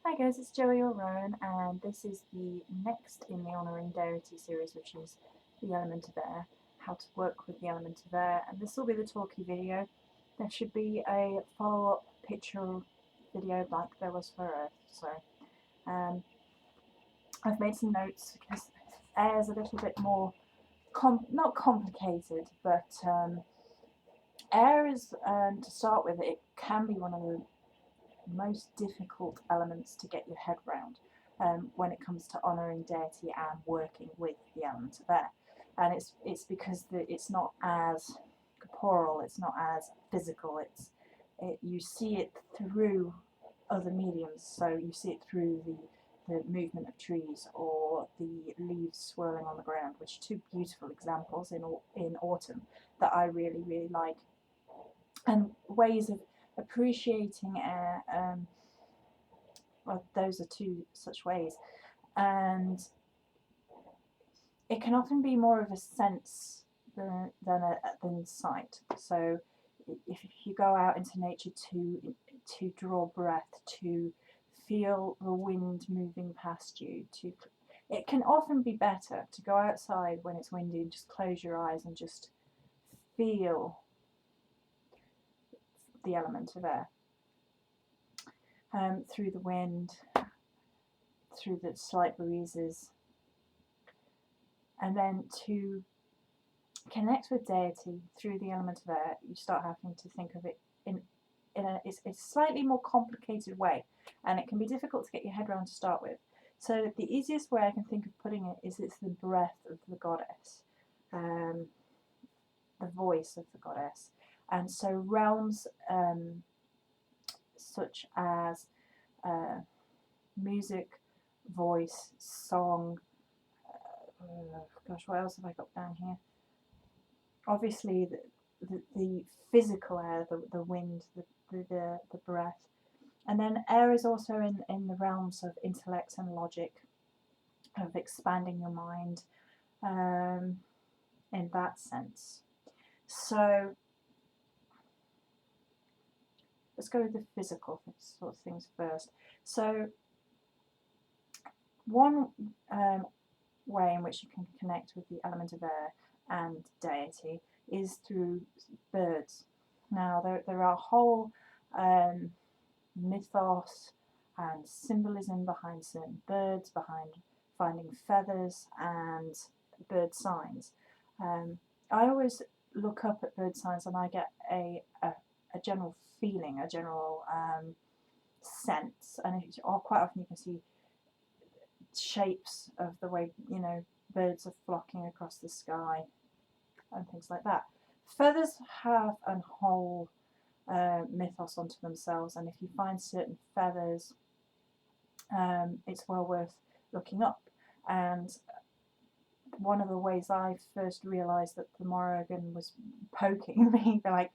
Hi guys, it's Joey or Rowan, and this is the next in the Honouring Deity series, which is the element of air, how to work with the element of air, and this will be the talky video. There should be a follow-up picture video like there was for Earth, so I've made some notes because air is a little bit more, not complicated, but air is, to start with, it can be one of the most difficult elements to get your head round when it comes to honouring deity and working with the element of air. And it's because it's not as corporeal, it's not as physical. You see it through other mediums. So you see it through the movement of trees or the leaves swirling on the ground, which are two beautiful examples in autumn that I really like. And ways of appreciating air. Well, those are two such ways, and it can often be more of a sense than sight. So, if you go out into nature to draw breath, to feel the wind moving past you, it can often be better to go outside when it's windy and just close your eyes and just feel the element of air through the wind, through the slight breezes, and then to connect with deity through the element of air. You start having to think of it in a slightly more complicated way, and it can be difficult to get your head around to start with. So the easiest way I can think of putting it is it's the breath of the goddess, the voice of the goddess. And so realms such as music, voice, song, gosh, what else have I got down here? Obviously, the physical air, the wind, the breath. And then air is also in the realms of intellect and logic, of expanding your mind in that sense. So let's go with the physical sort of things first. So one way in which you can connect with the element of air and deity is through birds. Now, there are whole mythos and symbolism behind certain birds, behind finding feathers and bird signs. I always look up at bird signs and I get a general feeling, a general sense, and quite often you can see shapes of the way birds are flocking across the sky and things like that. Feathers have a whole mythos onto themselves, and if you find certain feathers, it's well worth looking up. And one of the ways I first realised that the Morrigan was poking me, like,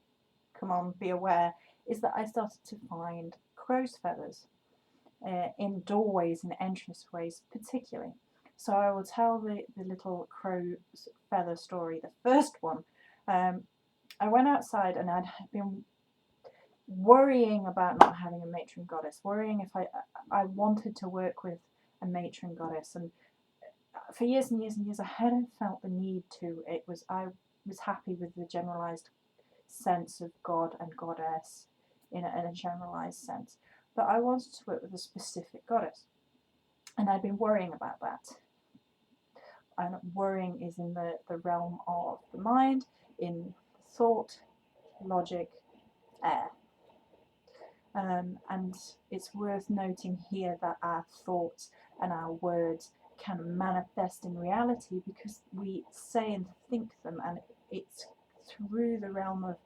come on, be aware, is that I started to find crow's feathers in doorways and entranceways particularly. So I will tell the little crow feather story. The first one, I went outside and I'd been worrying about not having a matron goddess, worrying if I wanted to work with a matron goddess, and for years and years and years I hadn't felt the need to. I was happy with the generalized sense of God and goddess in a generalized sense, but I wanted to work with a specific goddess, and I'd been worrying about that. And worrying is in the realm of the mind, in thought, logic, air. And it's worth noting here that our thoughts and our words can manifest in reality because we say and think them, and it's through the realm of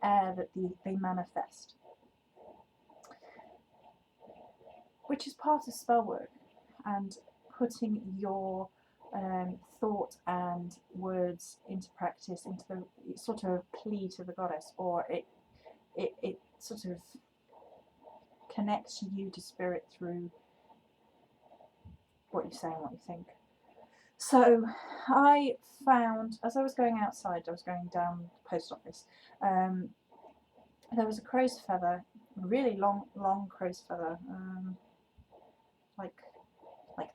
air that they manifest, which is part of spell work and putting your thought and words into practice, into the sort of plea to the goddess, or it sort of connects you to spirit through what you say and what you think. So I found, as I was going outside, I was going down the post office, there was a crow's feather, a really long crow's feather, like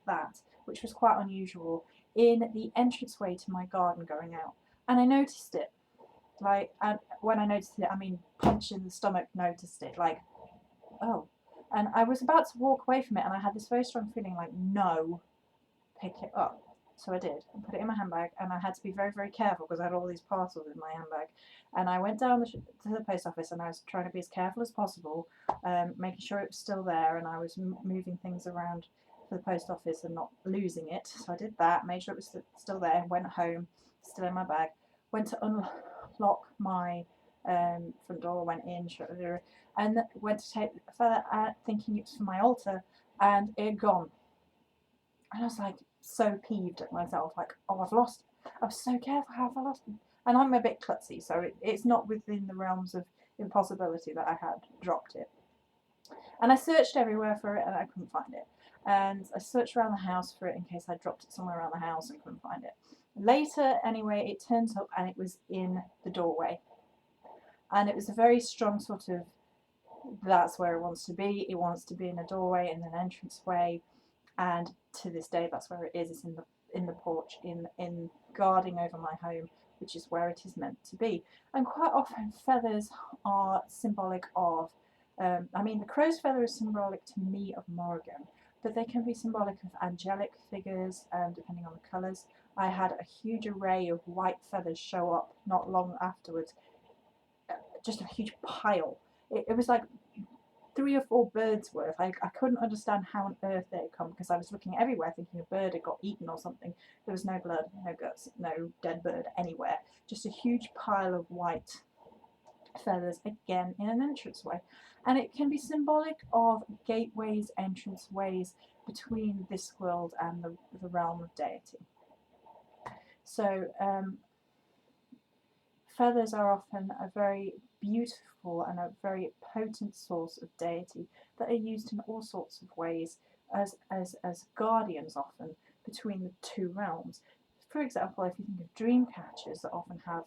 that, which was quite unusual, in the entranceway to my garden going out. And I noticed it. Like, and when I noticed it, I mean, punch in the stomach noticed it. Like, oh. And I was about to walk away from it, and I had this very strong feeling like, no, pick it up. So I did, and put it in my handbag, and I had to be very, very careful because I had all these parcels in my handbag. And I went down to the post office, and I was trying to be as careful as possible, making sure it was still there, and I was moving things around for the post office and not losing it. So I did that, made sure it was still there, went home, still in my bag, went to unlock my front door, went in, shut the door, and went to take a feather out, thinking it was for my altar, and it had gone. And I was like so peeved at myself, like, oh, I've lost it. I was so careful, how have I lost it? And I'm a bit klutzy, so it's not within the realms of impossibility that I had dropped it. And I searched everywhere for it, and I couldn't find it. And I searched around the house for it in case I dropped it somewhere around the house and couldn't find it. Later, anyway, it turns up, and it was in the doorway. And it was a very strong sort of, that's where it wants to be. It wants to be in a doorway, in an entranceway. And to this day, that's where it is. It's in the porch, in guarding over my home, which is where it is meant to be. And quite often, feathers are symbolic of. I mean, the crow's feather is symbolic to me of Morrigan, but they can be symbolic of angelic figures, depending on the colours. I had a huge array of white feathers show up not long afterwards, just a huge pile. It was like 3 or 4 birds worth. I couldn't understand how on earth they had come, because I was looking everywhere thinking a bird had got eaten or something. There was no blood, no guts, no dead bird anywhere. Just a huge pile of white feathers, again in an entranceway. And it can be symbolic of gateways, entranceways between this world and the realm of deity. So feathers are often a very beautiful and a very potent source of deity that are used in all sorts of ways as guardians often between the two realms. For example, if you think of dream catchers that often have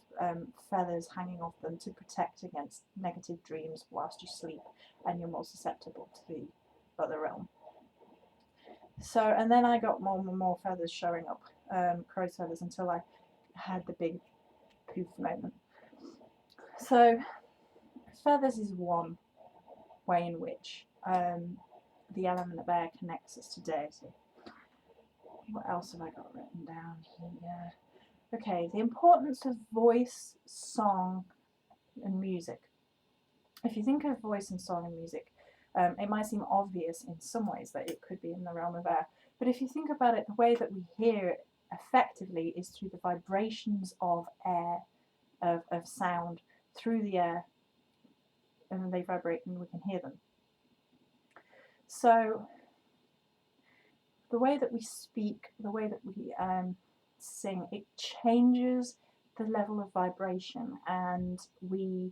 feathers hanging off them to protect against negative dreams whilst you sleep, and you're more susceptible to the other realm. So, and then I got more and more feathers showing up, crow's feathers, until I had the big poof moment. So feathers is one way in which the element of air connects us to deity. What else have I got written down here? Okay, the importance of voice, song, and music. If you think of voice and song and music, it might seem obvious in some ways that it could be in the realm of air, but if you think about it, the way that we hear it effectively is through the vibrations of air, of sound through the air, and they vibrate and we can hear them. So the way that we speak, the way that we sing, it changes the level of vibration, and we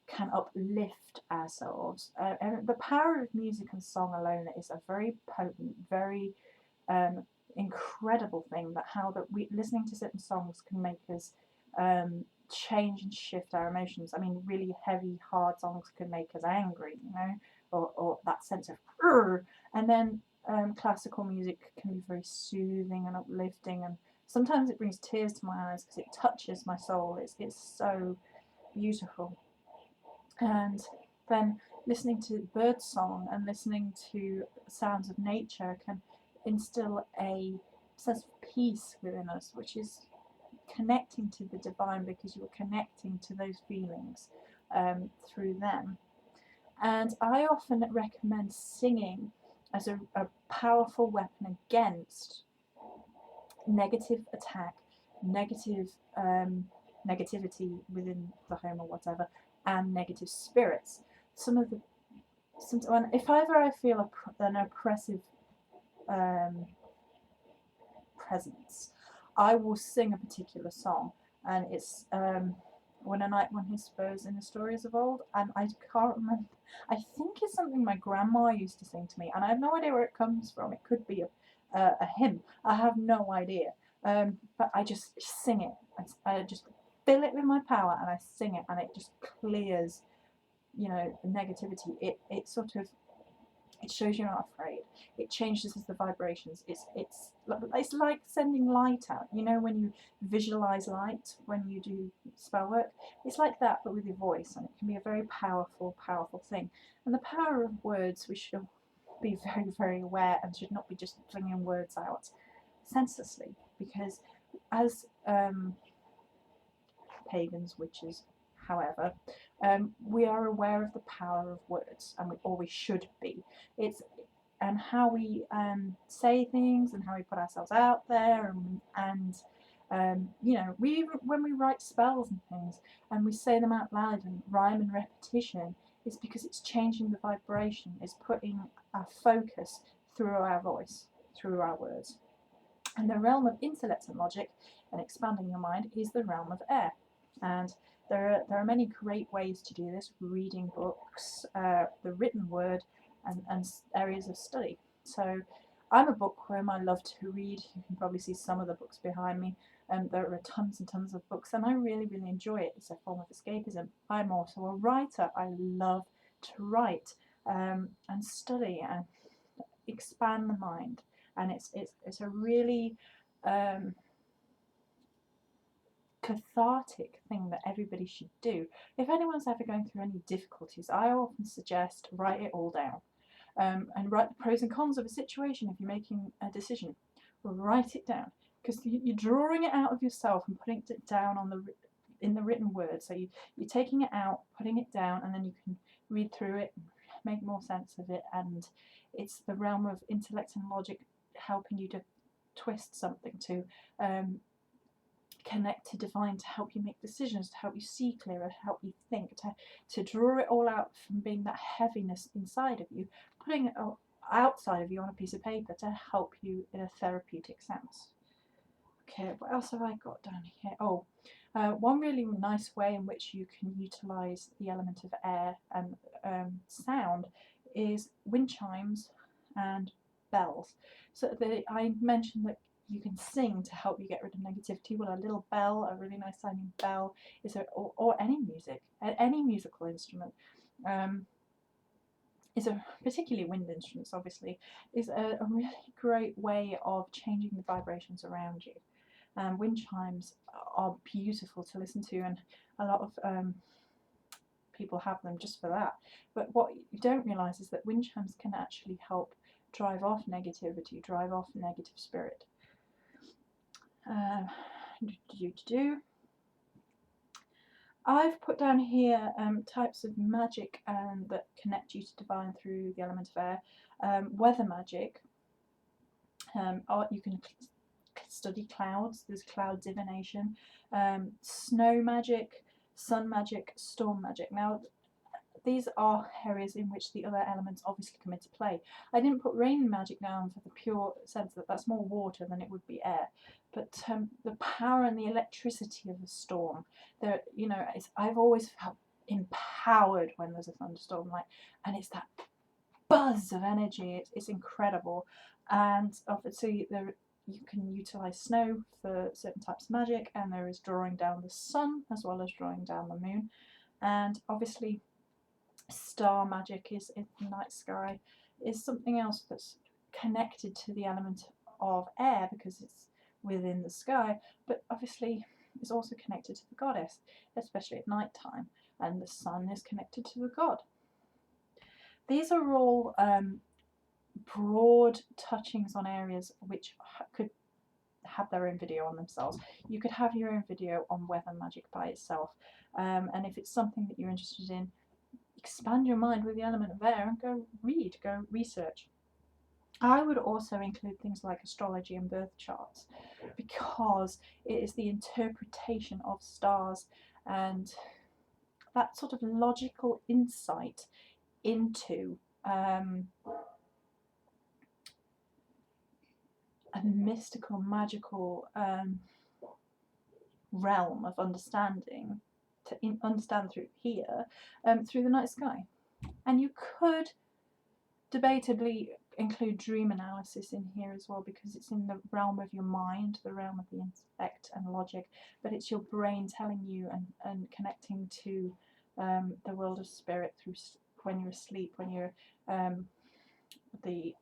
can uplift ourselves. And the power of music and song alone is a very potent, very incredible thing, that how that we listening to certain songs can make us change and shift our emotions. I mean, really heavy, hard songs can make us angry, you know, or that sense of Urgh! And then classical music can be very soothing and uplifting, and sometimes it brings tears to my eyes because it touches my soul. It's so beautiful. And then listening to bird song and listening to sounds of nature can instill a sense of peace within us, which is connecting to the divine, because you're connecting to those feelings through them. And I often recommend singing as a powerful weapon against negative attack, negative negativity within the home or whatever, and negative spirits. If ever I feel an oppressive presence, I will sing a particular song, and it's When a Knight Won His Spurs in the Stories of Old, and I can't remember. I think it's something my grandma used to sing to me, and I have no idea where it comes from. It could be a hymn. I have no idea, but I just sing it. I just fill it with my power, and I sing it, and it just clears, the negativity. It It shows you're not afraid. It changes the vibrations. It's like sending light out. You know, when you visualize light when you do spell work, it's like that, but with your voice, and it can be a very powerful, powerful thing. And the power of words, we should be very, very aware and should not be just flinging words out senselessly, because as pagans, witches, however, we are aware of the power of words, or we should be. It's and how we say things and how we put ourselves out there, and you know, when we write spells and things and we say them out loud and rhyme and repetition, it's because it's changing the vibration. It's putting our focus through our voice, through our words. And the realm of intellect and logic and expanding your mind is the realm of air. And there are many great ways to do this: reading books, the written word, and areas of study. So I'm a bookworm. I love to read. You can probably see some of the books behind me. There are tons and tons of books, and I really, really enjoy it. It's a form of escapism. I'm also a writer. I love to write and study and expand the mind. And it's a really cathartic thing that everybody should do. If anyone's ever going through any difficulties, I often suggest write it all down, and write the pros and cons of a situation. If you're making a decision, write it down, because you're drawing it out of yourself and putting it down in the written word. So you're taking it out, putting it down, and then you can read through it, make more sense of it. And it's the realm of intellect and logic helping you to twist something, to connect to divine, to help you make decisions, to help you see clearer, to help you think, to draw it all out from being that heaviness inside of you, putting it outside of you on a piece of paper to help you in a therapeutic sense. Okay, what else have I got down here? Oh, one really nice way in which you can utilise the element of air and sound is wind chimes and bells. So I mentioned that you can sing to help you get rid of negativity. Well, a little bell, a really nice sounding bell, or any music, any musical instrument, is a, particularly wind instruments, obviously, is a really great way of changing the vibrations around you. Wind chimes are beautiful to listen to, and a lot of people have them just for that. But what you don't realise is that wind chimes can actually help drive off negativity, drive off negative spirit. I've put down here types of magic that connect you to divine through the element of air. Weather magic. You can study clouds. There's cloud divination. Snow magic, sun magic, storm magic. Now, these are areas in which the other elements obviously come into play. I didn't put rain magic down for the pure sense that that's more water than it would be air. But the power and the electricity of a storm, you know, I've always felt empowered when there's a thunderstorm, and it's that buzz of energy. It's incredible. And obviously you can utilise snow for certain types of magic, and there is drawing down the sun as well as drawing down the moon. And obviously star magic is in the night sky, is something else that's connected to the element of air because it's within the sky, but obviously it's also connected to the goddess, especially at night time, and the sun is connected to the god. These are all broad touchings on areas which could have their own video on themselves. You could have your own video on weather magic by itself, and if it's something that you're interested in, expand your mind with the element of air and go research. I would also include things like astrology and birth charts, because it is the interpretation of stars and that sort of logical insight into a mystical, magical realm of understanding, to understand through here, through the night sky. And you could debatably include dream analysis in here as well, because it's in the realm of your mind, the realm of the intellect and logic, but it's your brain telling you and connecting to the world of spirit through when you're asleep, when you're the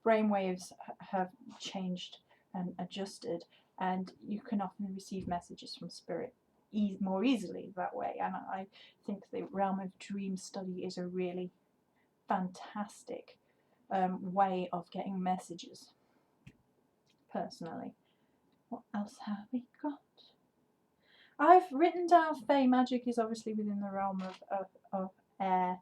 brain waves have changed and adjusted, and you can often receive messages from spirit more easily that way. And I think the realm of dream study is a really fantastic way of getting messages, personally. What else have we got? I've written down Fey magic is obviously within the realm of air.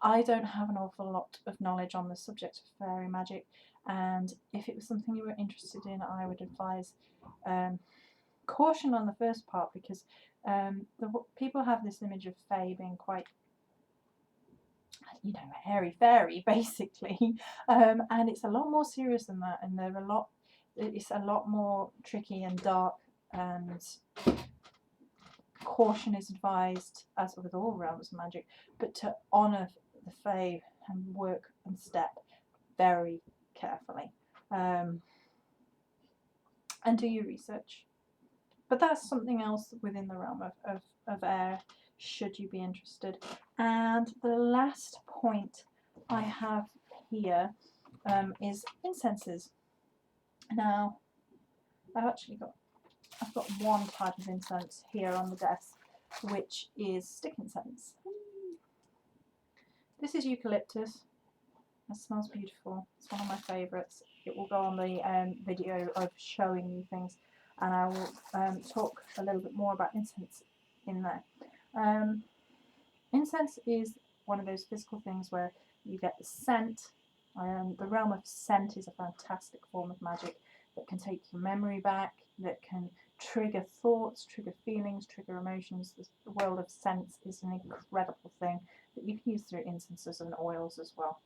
I don't have an awful lot of knowledge on the subject of fairy magic, and if it was something you were interested in, I would advise caution on the first part, because people have this image of Fae being quite, you know, hairy fairy basically, and it's a lot more serious than that, and it's a lot more tricky and dark, and caution is advised, as with all realms of magic, but to honour the Fae and work and step very carefully, and do your research. But that's something else within the realm of air, should you be interested. And the last point I have here is incenses. Now, I've got one type of incense here on the desk, which is stick incense. This is eucalyptus. It smells beautiful. It's one of my favourites. It will go on the video of showing you things, and I will talk a little bit more about incense in there. Incense is one of those physical things where you get the scent. The realm of scent is a fantastic form of magic that can take your memory back, that can trigger thoughts, trigger feelings, trigger emotions. The world of scents is an incredible thing that you can use through incenses and oils as well.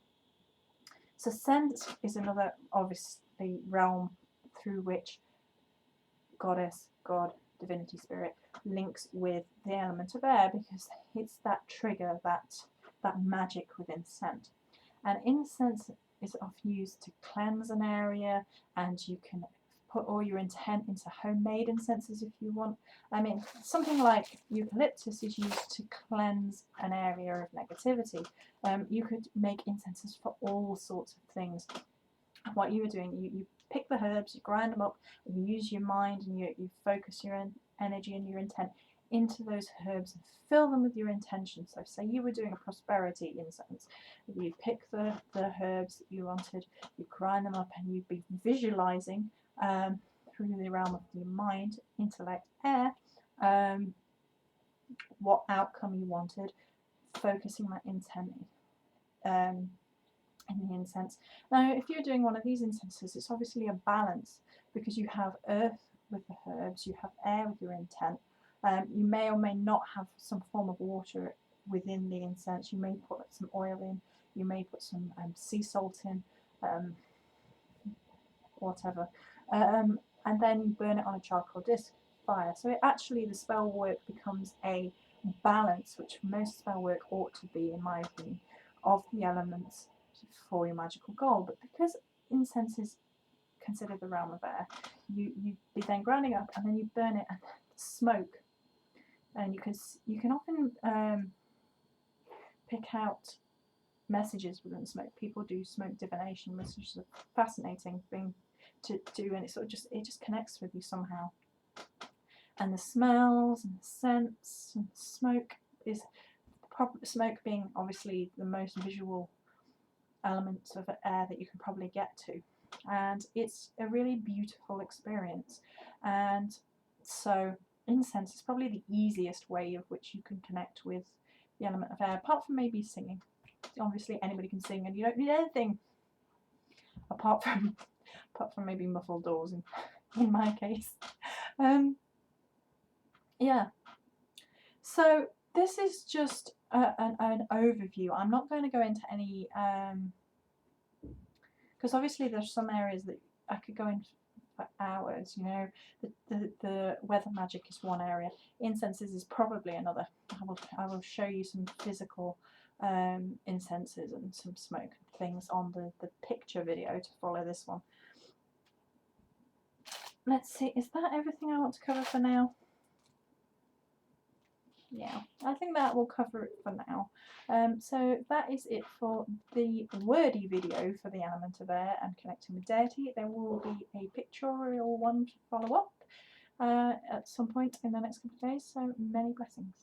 So scent is another, obviously, realm through which goddess, god, divinity, spirit links with the element of air, because it's that trigger, that magic within scent. And incense is often used to cleanse an area, and you can put all your intent into homemade incenses if you want. I mean, something like eucalyptus is used to cleanse an area of negativity. You could make incenses for all sorts of things. What you were doing, you pick the herbs, you grind them up, and you use your mind, and you focus your energy and your intent into those herbs and fill them with your intention. So say you were doing a prosperity incense, you pick the herbs that you wanted, you grind them up, and you'd be visualizing through the realm of your mind, intellect, air, what outcome you wanted, focusing that intent in the incense. Now, if you're doing one of these incenses, it's obviously a balance, because you have earth with the herbs, you have air with your intent. You may or may not have some form of water within the incense. You may put some oil in, you may put some sea salt in, whatever. And then you burn it on a charcoal disc, fire. So the spell work becomes a balance, which most spell work ought to be, in my opinion, of the elements for your magical goal. But because incense is considered the realm of air, you be then grinding up, and then you burn it, and smoke. And you can often pick out messages within smoke. People do smoke divination, which is a fascinating thing to do, and it just connects with you somehow. And the smells and the scents and smoke being obviously the most visual element of air that you can probably get to, and it's a really beautiful experience. And so incense is probably the easiest way of which you can connect with the element of air, apart from maybe singing. Obviously anybody can sing, and you don't need anything apart from maybe muffled doors in my case. Yeah, so this is just an overview. I'm not going to go into any because obviously there's some areas that I could go into for hours. You know, the weather magic is one area, incenses is probably another. I will show you some physical incenses and some smoke things on the picture video to follow this one. Let's see, is that everything I want to cover for now? yeah, I think that will cover it for now. So that is it for the wordy video for the element of air and connecting with deity. There will be a pictorial one to follow up at some point in the next couple of days, so many blessings.